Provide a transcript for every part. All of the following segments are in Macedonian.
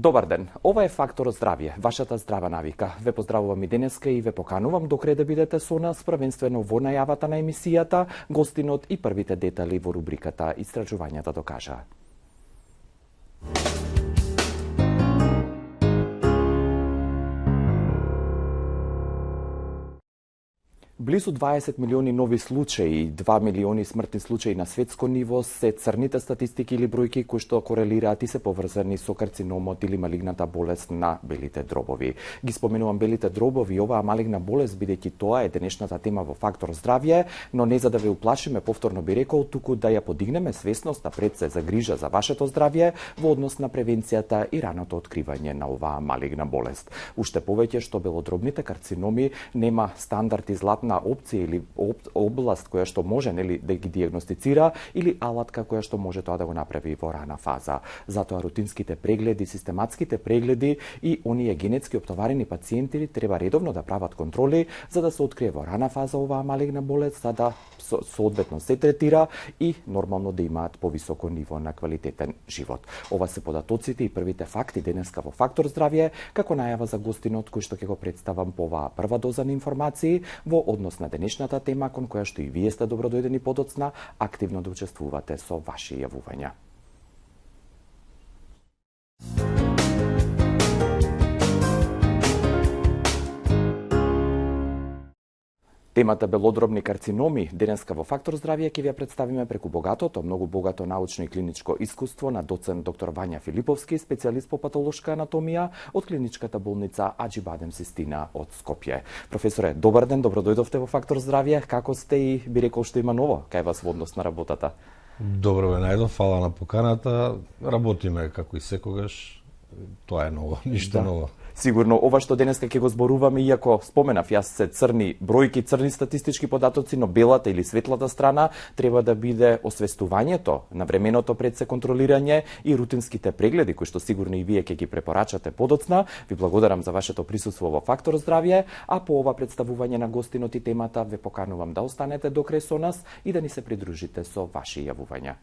Добар ден, ова е Фактор здравје, вашата здрава навика. Ве поздравувам и денеска и ве поканувам докре да бидете со нас, првенствено во најавата на емисијата, гостинот и првите детали во рубриката Истражувањата докажаа. Близу 20 милиони нови случаи, 2 милиони смртни случаи на светско ниво се црните статистики или бројки кои што корелираат и се поврзани со карциномот или малигната болест на белите дробови. Ги споменувам белите дробови и оваа малигна болест бидејќи тоа е денешната тема во Фактор здравје, но не за да ве уплашиме, повторно би рекол, туку да ја подигнеме свесноста пред се за грижа за вашето здравје во однос на превенцијата и раното откривање на оваа малигна болест. Уште повеќе што белодробните карциноми нема стандард и златна опција или област која што може да ги дијагностицира или алатка која што може тоа да го направи во рана фаза. Затоа рутинските прегледи, систематските прегледи и оние генетски оптоварени пациенти треба редовно да прават контроли за да се открие во рана фаза оваа малигна болест, за да соодветно се третира и нормално да имаат повисоко ниво на квалитетен живот. Ова се податоците и првите факти денеска во Фактор здравје, како најава за гостинот кој што ќе го представам по оваа прва доза на информации во однос на денешната тема кон која што и вие сте добродојдени подоцна активно да учествувате со ваши јавувања. Темата белодробни карциноми денеска во Фактор здравје ќе ви ја представиме преку многу богато научно и клиничко искуство на доцент доктор Вања Филиповски, специјалист по патолошка анатомија од клиничката болница Аџибадем Систина од Скопје. Професоре, добар ден, добродојдовте во Фактор здравје. Како сте и би рекол што има ново кај вас во однос на работата? Добро ве најдов, фала на поканата. Работиме како и секогаш. Тоа е ново, ништо ново. Сигурно ова што денеска ќе го зборуваме, иако споменав јас се црни бројки, црни статистички податоци, но белата или светлата страна треба да биде освестувањето на временото пред се контролирање и рутинските прегледи кои што сигурно и вие ќе ги препорачате подоцна. Ви благодарам за вашето присуство во Фактор здравје, а по ова представување на гостинот и темата ве поканувам да останете до крај со нас и да ни се придружите со ваши јавувања.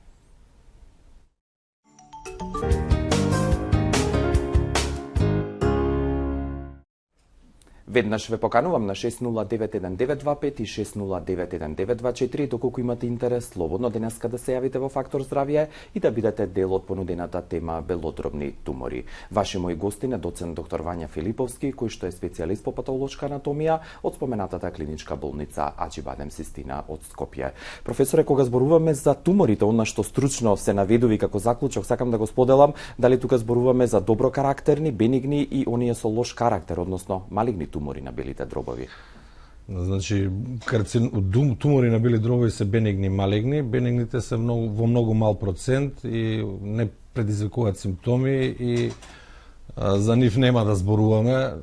Веднаш ве поканувам на 6091925 и 6091924, доколку имате интерес, слободно денеска да се јавите во Фактор здравје и да бидете дел од понудената тема белодробни тумори. Ваши мои гостин е доцент доктор Вања Филиповски, кој што е специјалист по патолошка анатомија од споменатата клиничка болница Аџибадем Систина од Скопје. Професоре, кога зборуваме за туморите, она што стручно се наведува како заклучок, сакам да го споделам, дали тука зборуваме за добро карактерни, бенигни и оние со лош карактер, односно малигни тумори на белите дробови? Значи, тумори на бели дробови се бенигни и малигни. Бенигните се во многу мал процент и не предизвикуваат симптоми и за нив нема да зборуваме.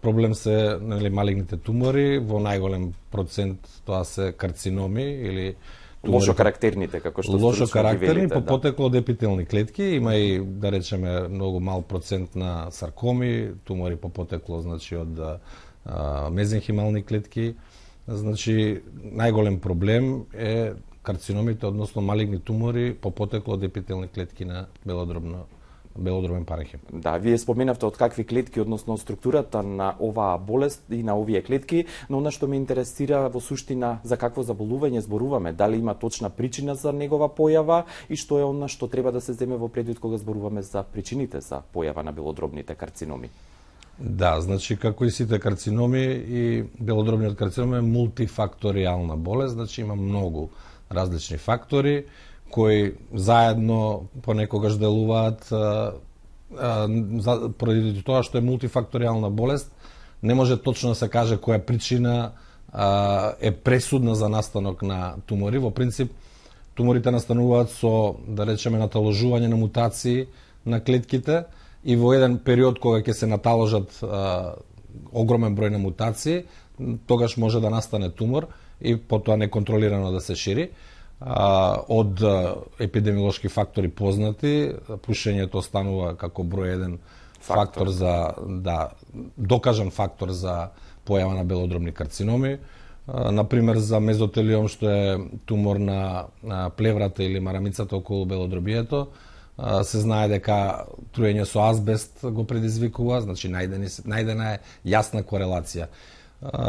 Проблем се малигните тумори, во најголем процент тоа се карциноми или лошо карактерните, како што лошо карактерни по потекло од епителни клетки, има и да речеме многу мал процент на саркоми, тумори по потекло значи од мезенхимални клетки. Значи најголем проблем е карциномите, односно малигни тумори по потекло од епителни клетки на белодробен паренхим. Да, вие споменавте од какви клетки, односно структурата на оваа болест и на овие клетки, но она што ме интересира во суштина за какво заболување зборуваме, дали има точна причина за негова појава и што е она што треба да се земе во предвид кога зборуваме за причините за појава на белодробните карциноми. Да, значи како и сите карциноми и белодробниот карцином е мултифакторијална болест, значи има многу различни фактори кои заедно понекогаш делуваат поради тоа што е мултифакторијална болест, не може точно да се каже која причина е пресудна за настанок на тумори. Во принцип, туморите настануваат со, да речеме, наталожување на мутации на клетките и во еден период кога ќе се наталожат огромен број на мутации, тогаш може да настане тумор и потоа неконтролирано да се шири. Од епидемиолошки фактори познати, пушењето станува како број еден фактор за докажан фактор за појава на белодробни карциноми. Например, за мезотелиом, што е тумор на плеврата или марамицата околу белодробието, се знае дека труење со азбест го предизвикува, значи најдена е јасна корелација.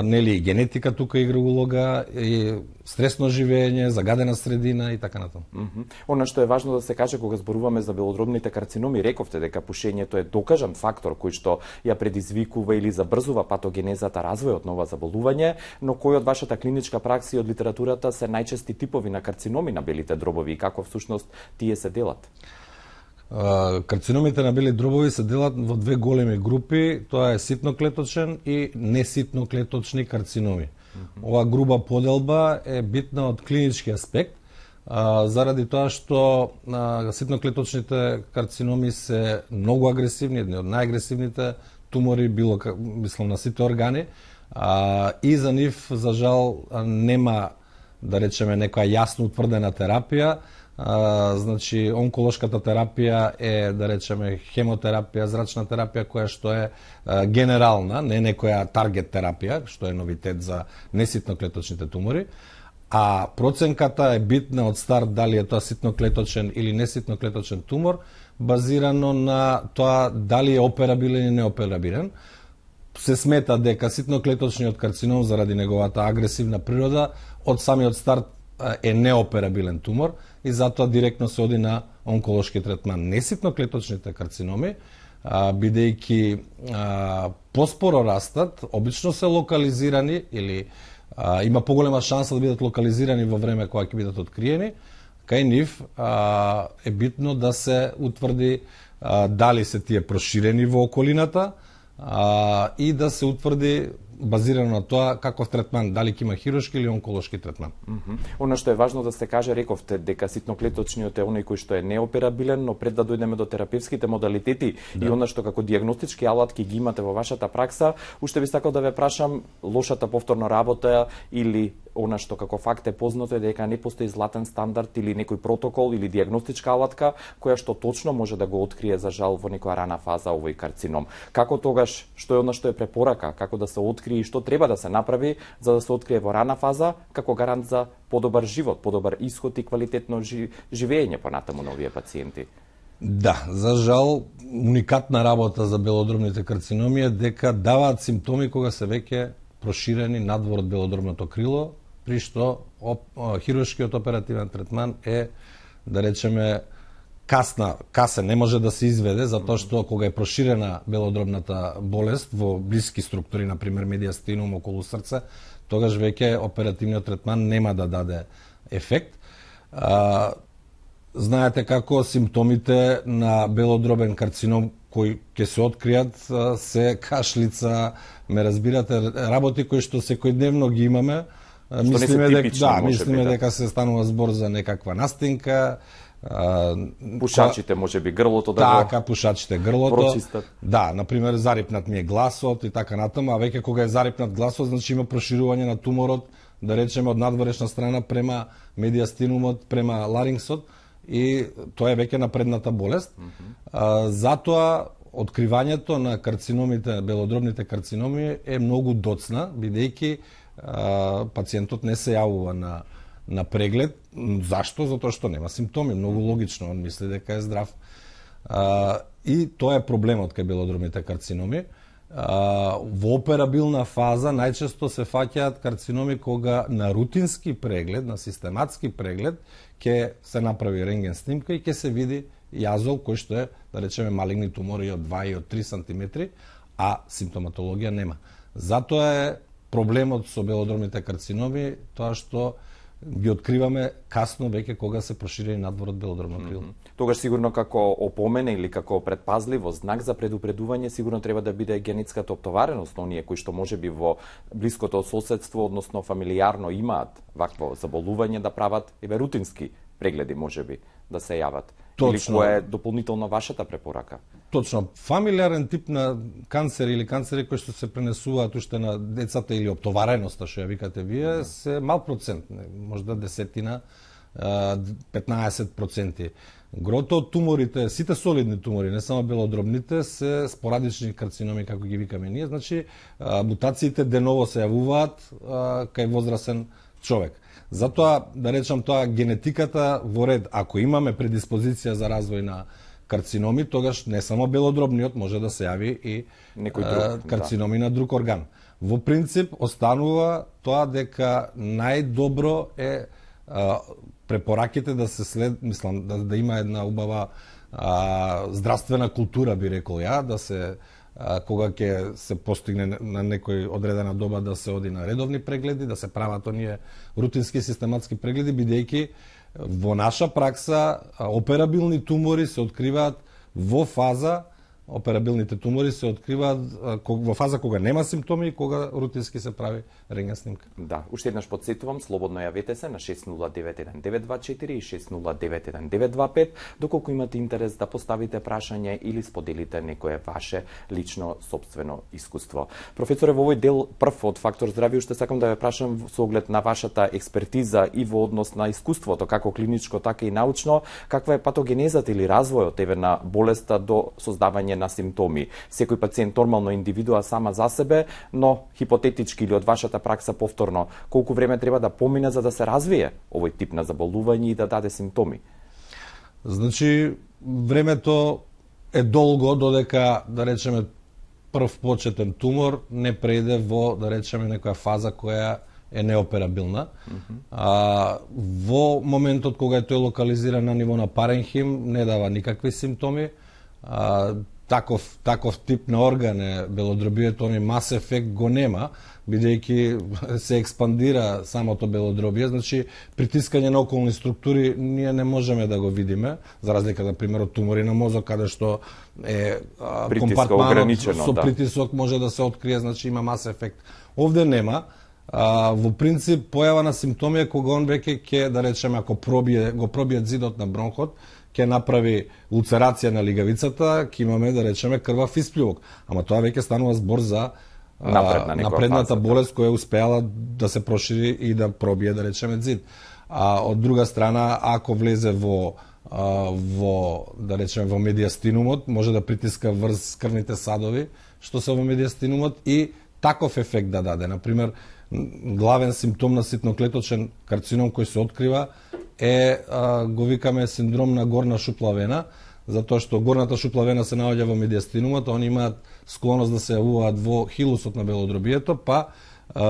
Нели генетика тука игра улога, и стресно живење, загадена средина и така натаму. Она што е важно да се каже кога зборуваме за белодробните карциноми, рековте дека пушењето е докажан фактор кој што ја предизвикува или забрзува патогенезата, развојот на ова заболување, но кој од вашата клиничка пракса и од литературата се најчести типови на карциноми на белите дробови и како всушност тие се делат? Карциномите на бели дробови се делат во две големи групи, тоа е ситноклеточен и неситноклеточни карциноми. Ова груба поделба е битна од клинички аспект, заради тоа што ситноклеточните карциноми се многу агресивни, едни од најагресивните тумори, мислам на сите органи, и за нив, за жал, нема, да речеме, некоја јасно утврдена терапија. Значи, онколошката терапија е, да речеме, хемотерапија, зрачна терапија, која што е генерална, не некоја таргет терапија, што е новитет за неситноклеточните тумори, а проценката е битна од старт дали е тоа ситноклеточен или неситноклеточен тумор, базирано на тоа дали е операбилен или неоперабилен. Се смета дека ситноклеточниот карцином, заради неговата агресивна природа, од самиот старт е неоперабилен тумор и затоа директно се оди на онколошки третман. Неситноклеточните карциноми, бидејќи поспоро растат, обично се локализирани или има поголема шанса да бидат локализирани во време кога ќе бидат откриени. Кај нив е битно да се утврди дали се тие проширени во околината и да се утврди базирано на тоа каков третман, дали ќе има хируршки или онколошки третман. Она што е важно да се каже, рековте дека ситноклеточниот е оној кој што е неоперабилен, но пред да дојдеме до терапевските модалитети и она што како дијагностички алатки ги имате во вашата пракса, уште би сакал да ве прашам, лошата повторна работа или она што како факт е познато е дека не постои златен стандард или некој протокол или дијагностичка алатка која што точно може да го открие за жал во некоја рана фаза овој карцином. Како тогаш, што е она што е препорака, како да се открие и што треба да се направи за да се открие во рана фаза како гарант за подобар живот, подобар исход и квалитетно живење понатаму на овие пациенти? Да, за жал, уникатна работа за белодробните карциноми е дека даваат симптоми кога се веќе проширени надвор од белодробното крило, при што хируршкиот оперативен третман е, да речеме, касен, не може да се изведе, затоа што кога е проширена белодробната болест во блиски структури, например медиастинум околу срце, тогаш веќе оперативниот третман нема да даде ефект. Знаете како симптомите на белодробен карцином кои ќе се откријат се кашлица, ме разбирате, работи кои што секојдневно ги имаме. Мислиме дека се станува збор за некаква настинка. Пушачите, може би, грлото да го... Така, пушачите, грлото. Прочистат. Да, например, зарипнат ми е гласот и така натаму, а веќе кога е зарипнат гласот, значи има проширување на туморот, да речеме, од надворешна страна према медиастинумот, према ларингсот, и тоа е веќе напредната болест. Затоа, откривањето на карциномите, белодробните карциноми е многу доцна, бидејќи пациентот не се јавува на преглед. Зашто? Затоа што нема симптоми. Многу логично, он мисли дека е здрав. И тоа е проблемот кај белодробните карциноми. Во операбилна фаза најчесто се фаќаат карциноми кога на рутински преглед, на систематски преглед, ќе се направи рентген снимка и ќе се види јазол кој што е, да речеме, малигни тумори од 2 и од 3 сантиметри, а симптоматологија нема. Затоа е проблемот со белодробните карциноми тоа што ги откриваме касно веќе кога се проширени надвор од белодробно крило. Тогаш сигурно како опомена или како предпазливо знак за предупредување сигурно треба да биде генетската оптовареност на оние кои што можеби во блиското соседство, односно фамилијарно имаат вакво заболување, да прават рутински прегледи можеби да се јават. Точно. Или која е дополнително вашата препорака? Точно. Фамилиарен тип на канцер или канцери кои што се пренесуваат уште на децата или оптовареноста, што ја викате вие, се мал процент, можда десетина, 15%. Грото од туморите, сите солидни тумори, не само белодробните, се спорадични карциноми, како ги викаме ние. Значи, мутациите деново се јавуваат кај возрасен човек. Затоа, да речам, тоа генетиката во ред, ако имаме предиспозиција за развој на карциноми, тогаш не само белодробниот може да се јави и карциноми на друг орган. Во принцип, останува тоа дека најдобро е препораките да се след, мислам, да има една убава здравствена култура, би рекол ја, да се кога ќе се постигне на некој одредена доба да се оди на редовни прегледи, да се прават оние рутински систематски прегледи, бидејќи во наша пракса операбилни тумори се откриваат во фаза операбилните тумори се откриваат во фаза кога нема симптоми и кога рутински се прави рентген снимка. Да, уште еднаш потсетувам, слободно јавете се на 6091-924 и 6091-925, доколку имате интерес да поставите прашање или споделите некое ваше лично собствено искуство. Професоре, во овој дел прв од Фактор здравје уште сакам да ве прашам со оглед на вашата експертиза и во однос на искуството, како клиничко, така и научно, каква е патогенезата или развојот еве на болеста до создавање на симптоми. Секој пациент нормално индивидуа сама за себе, но хипотетички или од вашата пракса повторно, колку време треба да помине за да се развие овој тип на заболување и да даде симптоми? Значи, времето е долго додека, да речеме, прв почетен тумор не преде во, да речеме, некоја фаза која е неоперабилна. Во моментот кога е тој локализиран на ниво на паренхим, не дава никакви симптоми. Таков тип на орган е белодробието, оној мас ефект го нема, бидејќи се експандира самото белодробие, значи притискање на околни структури ние не можеме да го видиме, за разлика, например, од тумори на мозок, каде што е компартманот со притисок може да се открие, значи има мас ефект. Овде нема. Во принцип, појава на симптоми е кога он веќе ќе, да речеме, ако го пробие зидот на бронхот, ќе направи улцерација на лигавицата, ќе имаме, да речеме, крвав испљувок. Ама тоа веќе станува збор за напредната болест која успеала да се прошири и да пробие, да речеме, зид. Од друга страна, ако влезе во да речеме, во медиастинумот, може да притиска врз крвните садови, што се во медиастинумот, и таков ефект да даде. Например, главен симптом на ситноклеточен карцином кој се открива е, го викаме, синдром на горна шупла вена, затоа што горната шупла вена се наоѓа во медиастинумот, они имаат склоност да се јавуваат во хилусот на белодробието, па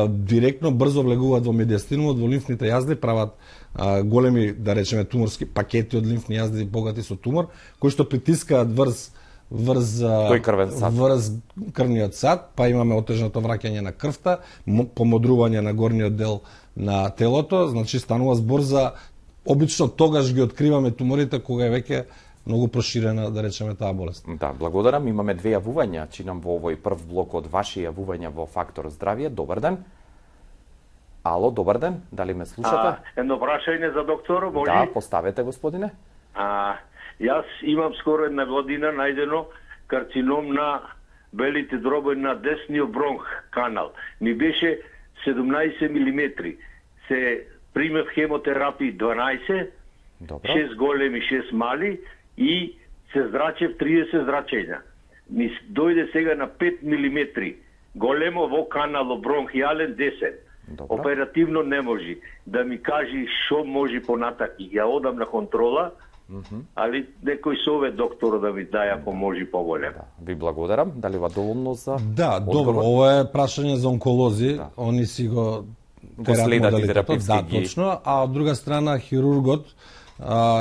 директно брзо влегуваат во медиастинумот, во лимфните јазди, прават големи, да речеме, туморски пакети од лимфни јазди богати со тумор, кои што притискаат врз крвниот сад, па имаме отежното враќање на крвта, помодрување на горниот дел на телото, значи станува збор за, обично тогаш ги откриваме туморите кога е веќе многу проширена, да речеме, таа болест. Да, благодарам. Имаме две јавувања, чинам во овој прв блок од ваши јавувања во Фактор здравје. Добар ден. Ало, добар ден. Дали ме слушате? Едно прашање за доктор, може? Да, поставете, господине. Јас имам скоро една година најдено карцином на белите дробови на десниот бронх канал. Ми беше 17 милиметри. Се примев хемотерапија 12, Добро. 6 големи, 6 мали и се зрачев 30 зрачења. Ми дојде сега на 5 милиметри. Големо во канало бронхијален 10. Добро. Оперативно не може. Да ми кажи што може понатак. И ја одам на контрола, али некој совет доктор да ми дај ако може поголем. Да, ви благодарам. Дали ва доволно за Да, добро, ова е прашање за онколози, они си го следат и терапевски. Да, точно, а од друга страна хирургот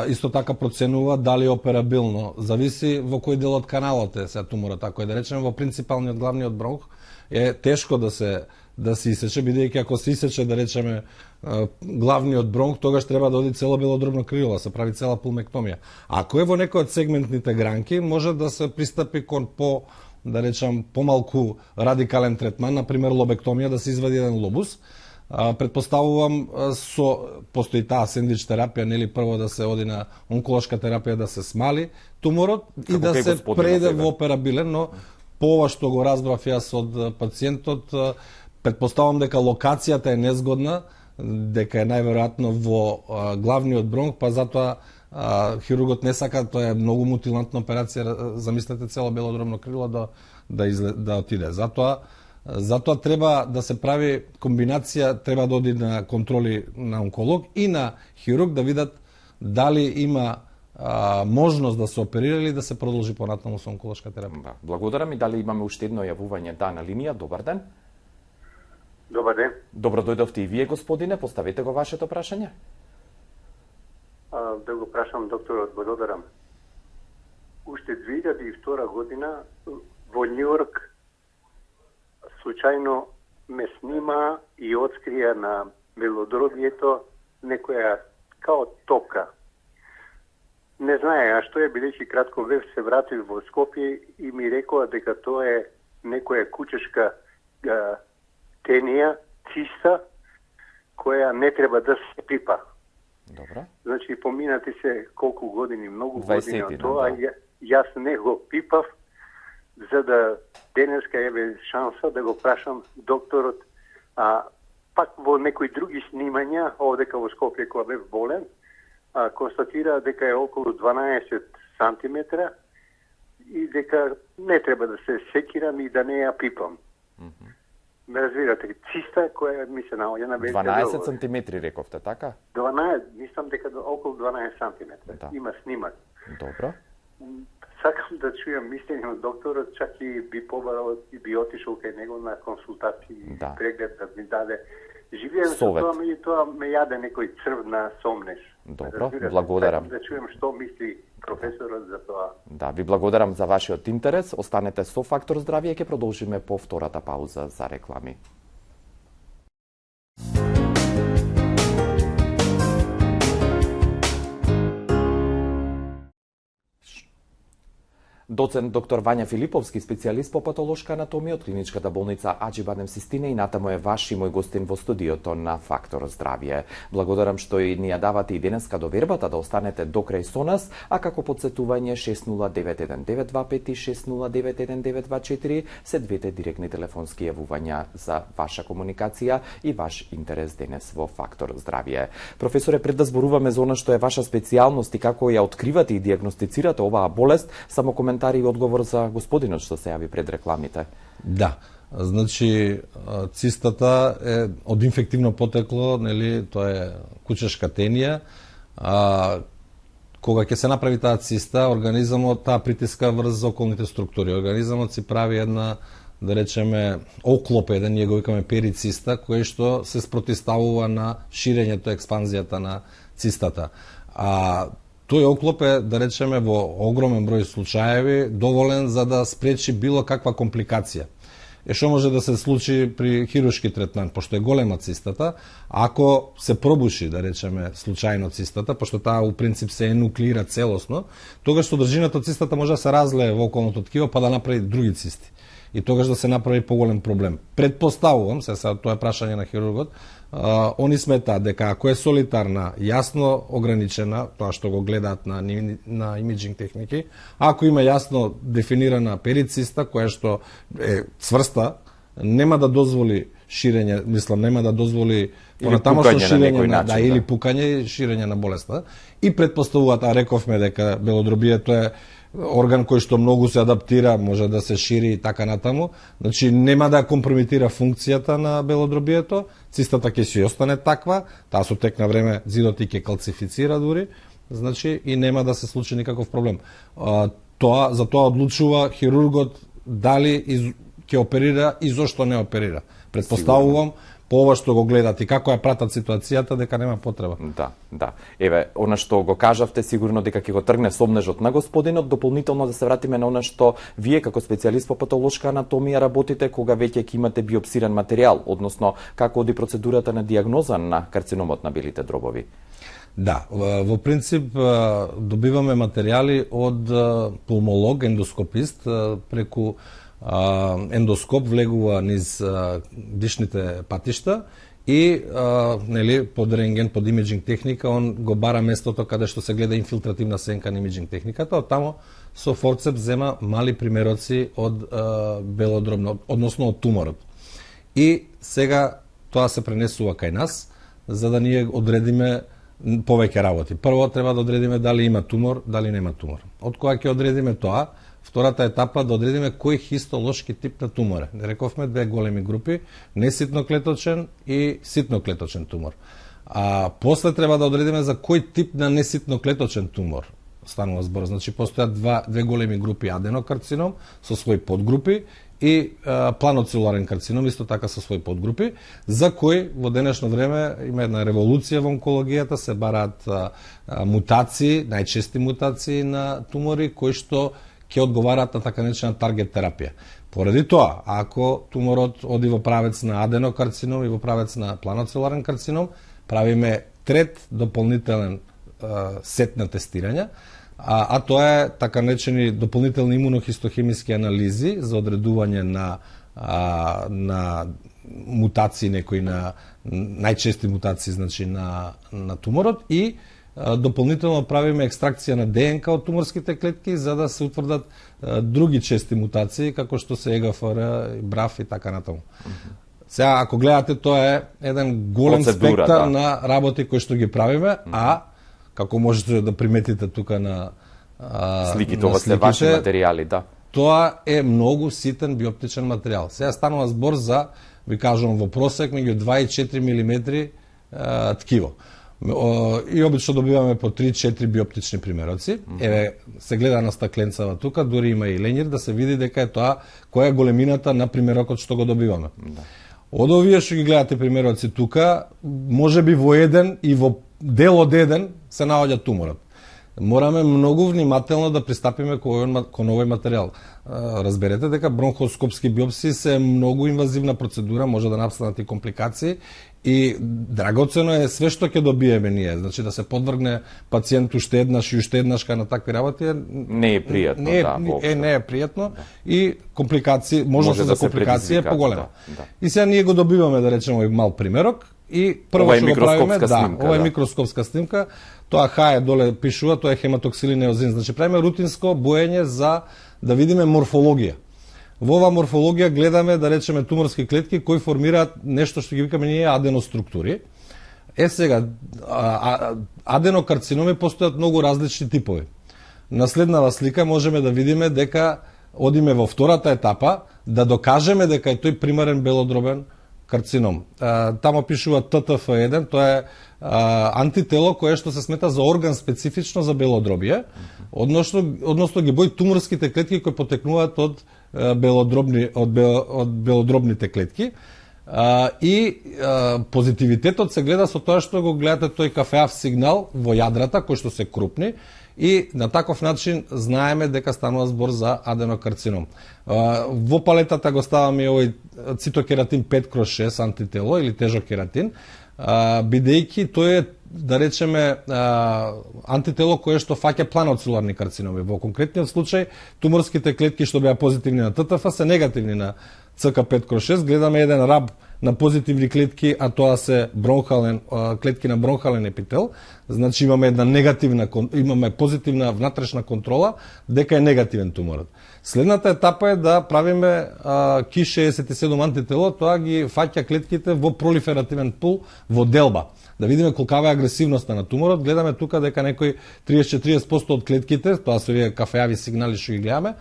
исто така проценува дали е операбилно. Зависи во кој дел од каналот е се туморот, ако е, да речеме, во принципалниот главниот бронх, е тешко да се исече, бидејќи ако се исече, да речеме, главниот бронх, тогаш треба да оди цело белодробно крило, се прави цела пулмектомија. Ако е во некој од сегментните гранки, може да се пристапи кон да речам, помалку радикален третман, например лобектомија, да се извади еден лобус. Предпоставувам постои таа сендвич терапија, нели, прво да се оди на онколошка терапија да се смали туморот и да се преде во операбилен, но по ова што го разбрав јас од пациентот, предпоставувам дека локацијата е незгодна, дека е најверојатно во главниот бронх, па затоа хирургот не сака, тоа е многу мутилантна операција, замислете цело белодробно крило да отиде. Затоа Затоа треба да се прави комбинација, треба да оди на контроли на онколог и на хирург да видат дали има можност да се оперира или да се продолжи понатаму со онколошка терапија. Благодарам и дали имаме уште едно јавување на линија. Добар ден. Добар ден. Добро дојдовте и вие, господине, поставете го вашето прашање. Да го прашам докторот, благодарам. Уште 2002 година во Њујорк случајно ме снима и открија на белодробието некоја као топка. Не знае, а што е, бидејќи кратко вев се вратив во Скопје и ми рекоа дека тоа е некоја кучешка тенија, циста, која не треба да се пипа. Добро. Значи, поминати се колку години, многу години од тоа, да. Јас не го пипав, за да денеска еве шанса да го прашам докторот, пак во некои други снимања, овдека во Скопје кога бев болен, констатира дека е околу 12 сантиметра и дека не треба да се секирам и да не ја пипам. Ме разбирате, циста која ми се наоѓа на велика 12 сантиметри рековте, така? 12, мислам дека околу 12 сантиметра. Да. Има снимак. Добро. Сакам да чујам мислење од докторот, чак и би побарал и би отишол кај него на консултации, да. преглед да ми даде. Живеем со Совет. тоа, тоа ме јаде некој црв на сомнеш. Добро, благодарам. Сакам да чујам што мисли професорот за тоа. Да, ви благодарам за вашиот интерес. Останете со Фактор здравје, ќе продолжиме по втората пауза за реклами. Доцент доктор Вања Филиповски, специјалист по патолошка анатомија од клиничката болница Аџи Бадем Систине и натаму е ваш и мој гостин во студиото на Фактор здравје. Благодарам што и ни ја давате и денеска довербата да останете до крај со нас, а како подсетување 6091-925 и 6091-924 се двете директни телефонски јавувања за ваша комуникација и ваш интерес денес во Фактор здравје. Професоре, пред да зборуваме за она што е ваша специјалност и како ја откривате и дијагностицирате оваа болест, само коментари и одговор за господинот што се јави пред рекламите. Да, значи цистата е од инфективно потекло, нели, тоа е кучешка тенија. Кога ќе се направи таа циста, организмот таа притиска врз околните структури. Организмот си прави една, да речеме, оклоп еден, ние го викаме перициста, кој што се спротиставува на ширењето, експанзијата на цистата. Тој оклоп е, да речеме, во огромен број случаеви доволен за да спречи било каква компликација. Што може да се случи при хируршки третман, пошто е голема цистата, ако се пробуши, да речеме, случајно цистата, пошто таа у принцип се енуклеира целосно, тогаш содржината од цистата може да се разлее во околното ткиво па да направи други цисти. И тогаш да се направи поголем проблем. Предпоставувам, сега тоа е прашање на хирургот, они сметаат дека ако е солитарна, јасно ограничена, тоа што го гледаат на имиджинг техники, ако има јасно дефинирана перициста, која што е цврста, нема да дозволи ширење, мислам, нема да дозволи понатамошно ширење на, да, или пукање и ширење на болеста. И предпоставуваат, а рековме дека белодробието е орган кој што многу се адаптира, може да се шири и така натаму, значи нема да компрометира функцијата на белодробието, цистата ќе си остане таква, таа со тек на време зидот и ќе калцифицира дури, значи и нема да се случи никаков проблем. За тоа одлучува хирургот дали ќе оперира и зошто не оперира. Предпоставувам по ова што го гледат и како ја пратат ситуацијата, дека нема потреба. Да. Еве, она што го кажавте, сигурно дека ќе го тргне сомнежот на господинот. Дополнително да се вратиме на она што вие како специјалист по патолошка анатомија работите кога веќе ќе имате биопсиран материјал, односно како оди процедурата на дијагноза на карциномот на белите дробови. Да, во принцип добиваме материјали од пулмолог, ендоскопист, преку ендоскоп влегува низ дишните патишта и нели под рентген, под имиджинг техника, он го бара местото каде што се гледа инфилтративна сенка на имиджинг техниката, од тамо со форцеп зема мали примероци од белодробно, односно од туморот. И сега тоа се пренесува кај нас за да ние одредиме повеќе работи. Прво треба да одредиме дали има тумор, дали нема тумор. Од кога ќе одредиме тоа, втората етапа да одредиме кој хистолошки тип на тумор е. Рековме две големи групи, неситноклеточен и ситноклеточен тумор. А после треба да одредиме за кој тип на неситноклеточен тумор станува збор. Значи постојат две големи групи аденокарцином со своји подгрупи и планоцелуларен карцином исто така со своји подгрупи, за кој во денешно време има една револуција во онкологијата, се бараат мутации, најчести мутации на тумори кои што ќе одговараат на така наречена таргет терапија. Поради тоа, ако туморот оди во правец на аденокарцином и во правец на планоцелуларен карцином, правиме трет дополнителен сет на тестирања, а тоа е така наречени дополнителни имунохистохемиски анализи за одредување на мутации, некои на најчести мутации, значи на туморот, и дополнително правиме екстракција на ДНК од туморските клетки за да се утврдат други чести мутации како што се ЕГФР, БРАФ и така натаму. Сега, ако гледате, тоа е еден голем спектар на работи кои што ги правиме, а како можете да приметите тука на сликите, ова се ваши материјали, да. Тоа е многу ситен биоптичен материјал. Сега станува збор за, ви кажувам, во просек меѓу 2 и 4 мм ткиво. И обично добиваме по 3-4 биоптични примероци. Еве, се гледа на стакленцава тука, дури има и ленјер да се види дека е тоа која е големината на примерокот што го добиваме. Од овие што ги гледате примероци тука, можеби во еден и во дел од еден се наоѓа туморот. Мораме многу внимателно да пристапиме кон овој материјал. Разберете дека бронхоскопски биопсии се многу инвазивна процедура, може да настанат и компликации, и драгоцено е све што ќе добиеме ние. Значи да се подвргне пациент уште еднаш и уште еднашка на такви работи не е пријатно, не е пријатно и компликации, можност за компликација е поголема. И сега ние го добиваме, да речеме, овој мал примерок и прво што го правиме, ова е микроскопска снимка. Тоа Х е доле пишува, тоа е хематоксилин еозин. Значи правиме рутинско боење за да видиме морфологија. Во оваа морфологија гледаме, да речеме, туморски клетки кои формираат нешто што ги викаме ние аденоструктури. Сега, аденокарциноми постојат многу различни типови. На следнава слика можеме да видиме дека одиме во втората етапа да докажеме дека е тој примарен белодробен карцином. Тамо пишува ТТФ1, тоа е антитело кое што се смета за орган специфично за белодробие, односно ги бои туморските клетки кои потекнуваат од белодробните клетки. И позитивитетот се гледа со тоа што го гледате тој кафеав сигнал во јадрата кои што се крупни, и на таков начин знаеме дека станува збор за аденокарцином. Во палетата го ставаме овој цитокератин 5/6 антитело или тежокератин, бидејќи тој е, да речеме, антитело кое што фаќа планоцелуларни карциноми. Во конкретниот случај, туморските клетки што беа позитивни на ТТФ се негативни на ЦК5/6. Гледаме еден раб на позитивни клетки, а тоа се клетки на бронхален епител. Значи имаме имаме позитивна внатрешна контрола дека е негативен туморот. Следната етапа е да правиме Ки67 антитело, тоа ги фаќа клетките во пролиферативен пул, во делба. Да видиме колкава е агресивноста на туморот. Гледаме тука дека некои 30-40% од клетките, тоа се овие кафеави сигнали што ги гледаме,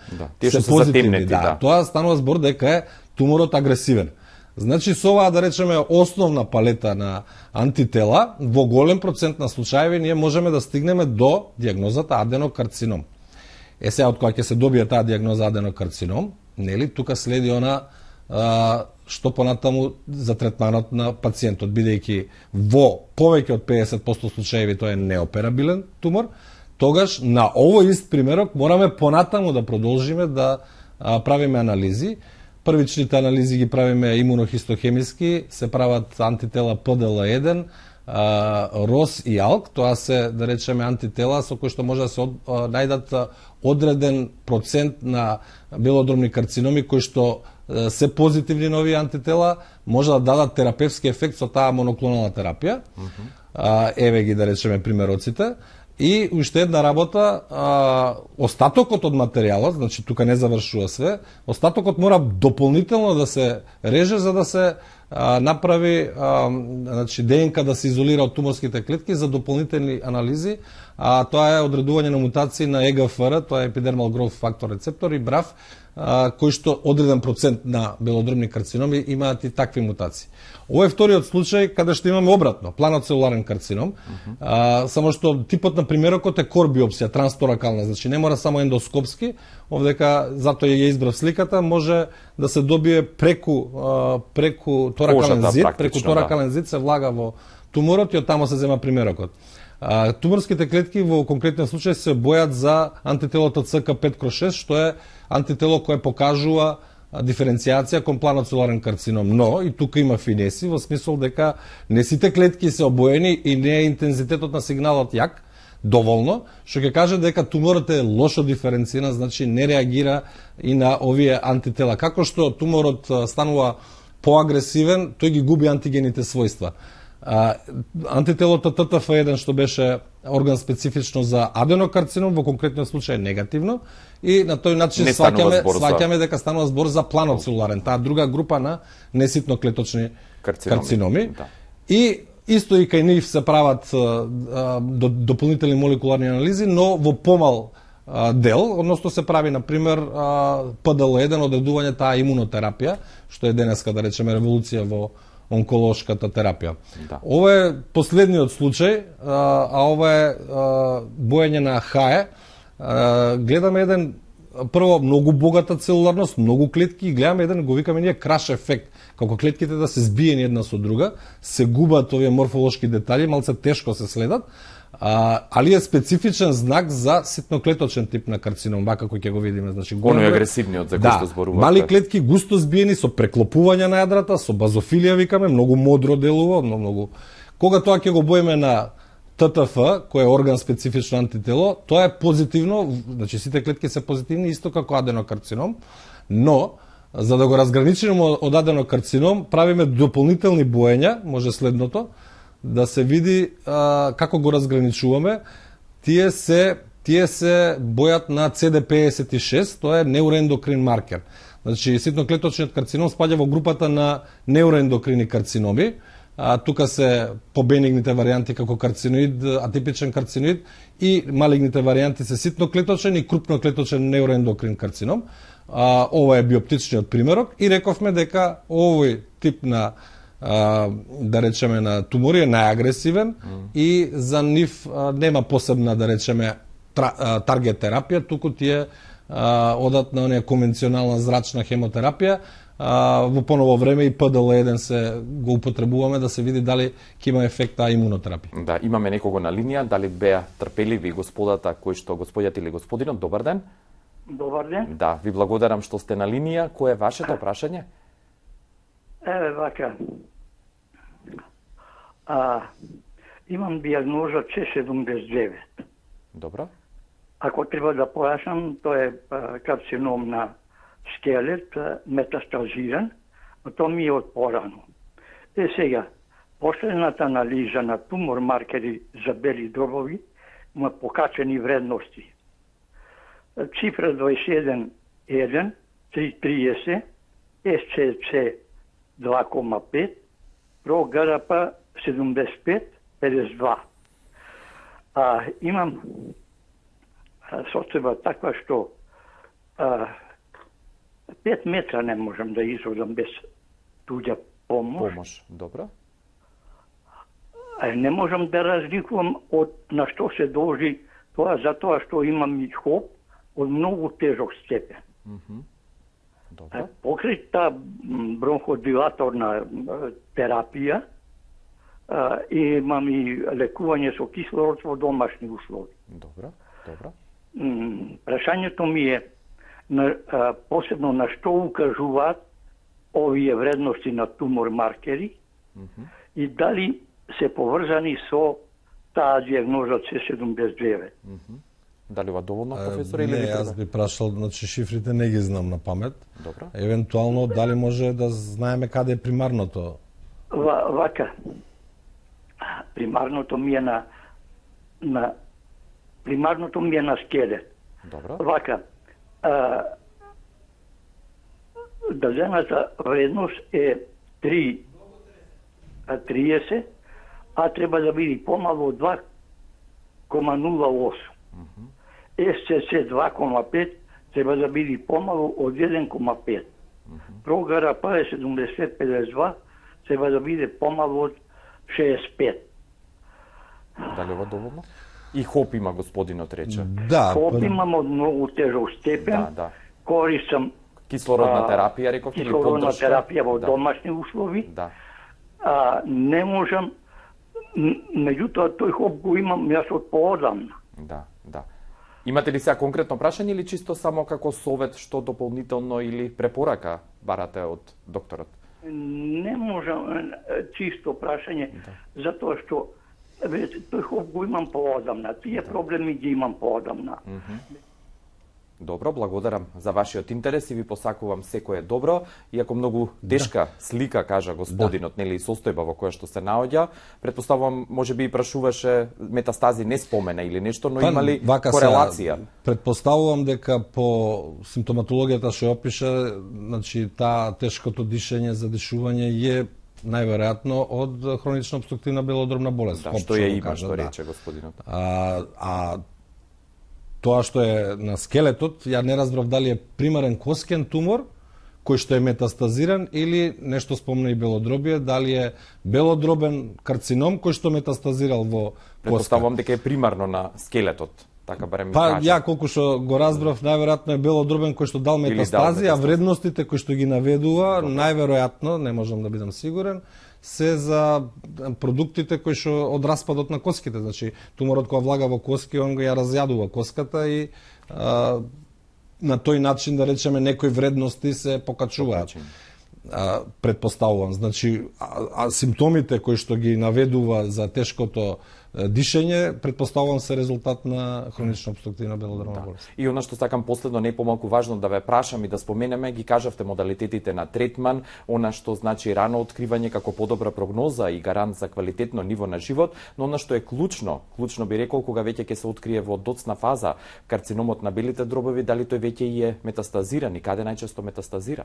се позитивни. Тоа станува збор дека е туморот агресивен. Значи, со оваа, да речеме, основна палета на антитела, во голем процент на случаеви ние можеме да стигнеме до диагнозата аденокарцином. Сега, од кога ќе се добие таа диагноза аденокарцином, нели, тука следи она што понатаму за третманот на пациентот, бидејќи во повеќе од 50% случаеви тоа е неоперабилен тумор, тогаш на овој ист примерок мораме понатаму да продолжиме да правиме анализи. Првичните анализи ги правиме имунохистохемиски, се прават антитела ПДЛ1, РОС и АЛК, тоа се, да речеме, антитела со кои што може да се најдат одреден процент на белодробни карциноми кои што се позитивни на овие антитела, може да дадат терапевски ефект со таа моноклонална терапија. Еве ги, да речеме, примероците. И уште една работа, остатокот од материјалот, значи тука не завршува све, остатокот мора дополнително да се реже за да се направи значи ДНК да се изолира од туморските клетки за дополнителни анализи, тоа е одредување на мутации на ЕГФР, тоа е Epidermal Growth Factor рецептор и БРАФ, кои што одреден процент на белодробни карциноми имаат и такви мутации. Ова е вториот случај каде што имаме обратно, планоцелуларен карцином, само што типот на примерокот е кор биопсија, трансторакална, значи не мора само ендоскопски, овдека затоа ја избрав сликата, може да се добие преку торакален зид, преку торакален зид се влага во туморот и од тамо се зема примерокот. Туморските клетки во конкретен случај се бојат за антителото CK5/6, што е антитело кое покажува диференцијација кон планоцелуларен карцином, но и тука има финеси во смисол дека не сите клетки се обоени и не е интензитетот на сигналот јак доволно, што ќе каже дека туморот е лошо диференциран, значи не реагира и на овие антитела. Како што туморот станува поагресивен, тој ги губи антигените својства. Антителото ТТФ1 што беше орган специфично за аденокарцином, во конкретниот случај е негативно и на тој начин сваќаме дека станува збор за планоцелуларен, таа друга група на неситно клеточни карциноми. Да. И исто и кај нив се прават дополнителни молекуларни анализи, но во помал дел, односно се прави, например, ПДЛ1, одредување таа имунотерапија, што е денеска, да речеме, револуција во онколошката терапија. Да. Ова е последниот случај, ова е боење на ХАЕ. Гледаме еден, прво, многу богата целуларност, многу клетки и гледаме еден, го викаме ние краш ефект, како клетките да се збиени една со друга, се губат овие морфолошки детали, малце тешко се следат, али е специфичен знак за ситноклеточен тип на карцином, вака кој ќе го видиме. Значи, оној агресивниот за кој што зборувате. Мали клетки густо збиени со преклопување на јадрата, со базофилија викаме, многу модро делува, многу. Кога тоа ќе го боиме на ТТФ, кој е орган специфично антитело, тоа е позитивно, значи сите клетки се позитивни исто како аденокарцином, но за да го разграничиме од аденокарцином, правиме дополнителни боења, може следното, да се види како го разграничуваме. Тие се бојат на CD56, тоа е неуроендокрин маркер. Значи, ситноклеточниот карцином спаѓа во групата на неуроендокрини карциноми. Тука се побенигните варијанти како карциноид, атипичен карциноид и малигните варијанти се ситноклеточен и крупноклеточен неуроендокрин карцином. Ова е биоптичниот примерок и рековме дека овој тип на да речеме на тумори е најагресивен и за нив нема посебна, да речеме, таргет терапија, туку тие одат на онија конвенционална зрачна хемотерапија. Во поново време и ПДЛ1 се го употребуваме да се види дали ќе има ефект таа имунотерапија. Да, имаме некого на линија, дали беа трпеливи господата кои што господјат или господинот, добар ден. Добар ден. Да, ви благодарам што сте на линија. Кој е вашето прашање? Еве вака. Имам диагноза C79. Добро. Ако треба да појашам, тоа е карцином на скелет, метастазиран, но тоа ми е од порано. Сега, последната анализа на тумор маркери за бели дробови има покачени вредности. Цифра 21,1, 3,30, SCC 2,5, ПРО-ГРП 75, 52. Имам соцева таква што 5 метра не можам да изодам без туѓа помош. Добро. Не можам да разликувам од на што се должи тоа, затоа што имам и хоп од многу тежок степен. Добро. Покрај таа бронходилаторна терапија, имам и лекување со кислород во домашни услови. Добро. Прашањето ми е посебно на што укажуваат овие вредности на тумор маркери и дали се поврзани со таа диагноза C79. Дали ова доволно, професор, или не? Јас би прашал, значи шифрите не ги знам на памет. Добро. Евентуално дали може да знаеме каде е примарното? Вака. Примарното ми е на скелет. Добро. Вака. Дадената вредност е 3 2,30, а треба да биде помало од 2,08. СЦЦ 2,5 треба да биде помало од 1,5. ПроГРП 70-52 треба да биде помало од 65. Дали ова доволно? И ХОП има, господинот рече. Да, ХОП имам од многу тежок степен. Да. Користам Кислородна терапија, реков, или кислородна поддршка? терапија во домашни услови. Да. Не можам, меѓутоа тој ХОП го имам јас од поодамна. Да. Имате ли сега конкретно прашање или чисто само како совет што дополнително или препорака барате од докторот? Не можам чисто прашање, затоа што тој ХОП го имам поодамна. Тие проблеми ги имам поодамна. Добро, благодарам за вашиот интерес и ви посакувам секое добро. Иако многу тешка слика, кажа господинот, нели, состојба во која што се наоѓа, претпоставувам, можеби и прашуваше метастази, не спомена или нешто, но има ли корелација? Претпоставувам дека по симптоматологијата што опиша, значи таа тешкото дишење, задишување е најверојатно од хронична обструктивна белодробна болест. Да, што ја има, што рече господинот. Тоа што е на скелетот, ја не разбрав дали е примарен коскен тумор, кој што е метастазиран, или нешто спомна и белодробие, дали е белодробен карцином кој што метастазирал во коска. Претпоставувам дека е примарно на скелетот, така барем ми кажа. кажа. Ја колку што го разбрав, најверојатно е белодробен кој што дал метастази, а вредностите кои што ги наведува, најверојатно, не можам да бидам сигурен, се за продуктите кои што од распадот на коските, значи туморот кога влага во коски, он го ја разјадува коската и на тој начин, да речеме, некои вредности се покачуваат. Предпоставувам, значи симптомите кои што ги наведува за тешкото дишење, предпоставувам се резултат на хронична обструктивна белодробна болест. И она што сакам последно, не помалку важно да ве прашам и да споменеме, ги кажавте модалитетите на третман, она што значи рано откривање како подобра прогноза и гарант за квалитетно ниво на живот, но она што е клучно би рекол, кога веќе ќе се открие во доцна фаза карциномот на белите дробови, дали тој веќе и е метастазиран и каде најчесто метастазира?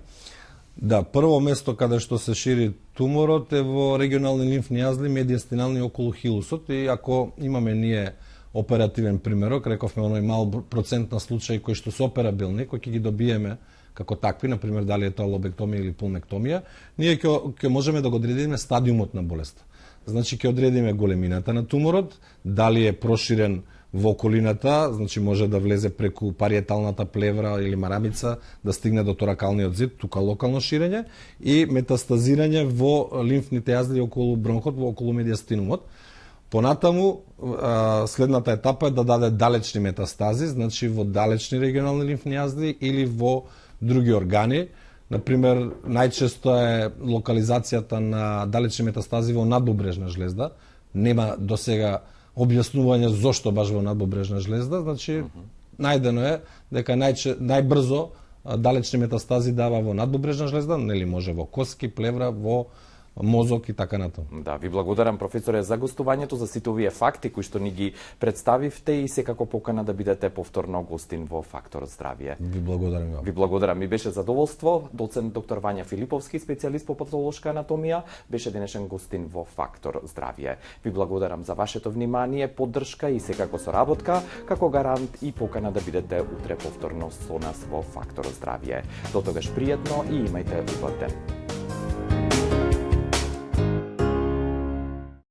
Да, прво место каде што се шири туморот е во регионални лимфни јазли, медиастинални околу хилусот, и ако имаме ние оперативен примерок, рековме оној мал процент на случаи кои што се операбилни, кои ќе ги добиеме како такви, например дали е тоа лобектомија или пулмектомија, ние ќе можеме да го одредиме стадиумот на болест. Значи ќе одредиме големината на туморот, дали е проширен во околината, значи може да влезе преку париеталната плевра или марамица, да стигне до торакалниот зид, тука локално ширење, и метастазирање во лимфните јазли околу бронхот, во околу медиастинумот. Понатаму, следната етапа е да даде далечни метастази, значи во далечни регионални лимфни јазли или во други органи. Например, најчесто е локализацијата на далечни метастази во надбубрежна жлезда. Нема досега објаснување зошто баш во надбубрежна жлезда, значи најдено е дека најбрзо далечни метастази дава во надбубрежна жлезда, нели може во коски, плевра, во мозок и така натаму. Да, ви благодарам професоре за гостувањето, за сите овие факти кои што ни ги представивте и секако покана да бидете повторно гостин во Фактор здравје. Ви благодарам. Ви благодарам, ми беше задоволство. Доцент доктор Вања Филиповски, специјалист по патолошка анатомија, беше денешен гостин во Фактор здравје. Ви благодарам за вашето внимание, поддршка и секако соработка, како гарант и покана да бидете утре повторно со нас во Фактор здравје. До тогаш пријатно и имајте убав ден.